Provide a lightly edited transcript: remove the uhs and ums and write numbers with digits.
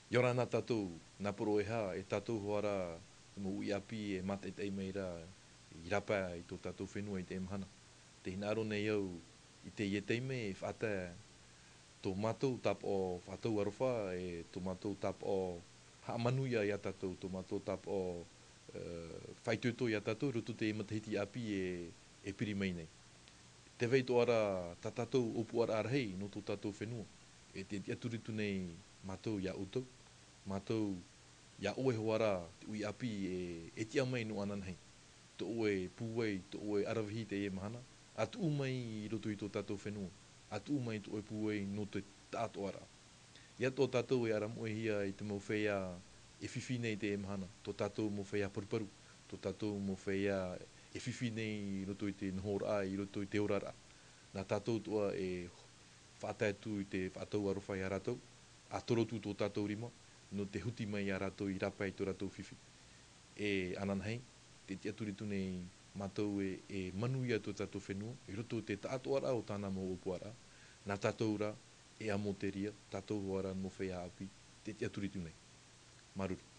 Iora nā tātou, nā poro e hā, e tātou hoara, mo ui api e mate tei meira i rapa i tō tātou whenua i te emhana. Te hinaro nei au, i te ie teime e whata tō mātou tap o whātou arofa, e tō mātou tap o haamanuia i a tātou, tō mātou tap o whaituto i a tātou, roto te matahiti api e piri mai nei. Te wei tō ara, tā tātou opu ara arahei no tō tātou whenua, e te aturitu nei mātou ia utou, mātou ia oe hoara te ui api e tia mai no anan hei. Tō oe pūwei, tō oe arawihi te e mahana, atu umai i roto i tō tātou whenua, atu umai tō oe pūwei no te tātou ara. Ia tō tātou e ara moe hia i te mau whea e whiwhi nei te e mahana, tō tātou mo whea paruparu, tō tātou mo whea e whiwhi nei i roto i te nhora i roto i te orara. Nā tātou toa e whātaitu i te whātau arowhai a rātou, a torotu tō tātou rima, no te huti mai a rātou i rapa i tō rātou whiwhi. E anan hei, te tia turitu nei mātou e manuia tō tātou whenua, i roto te tātou ara o tāna mo opu ara, nā tātou ra e amo te ria, tātou hoara mo whea api, te tia turitu nei. Maruru.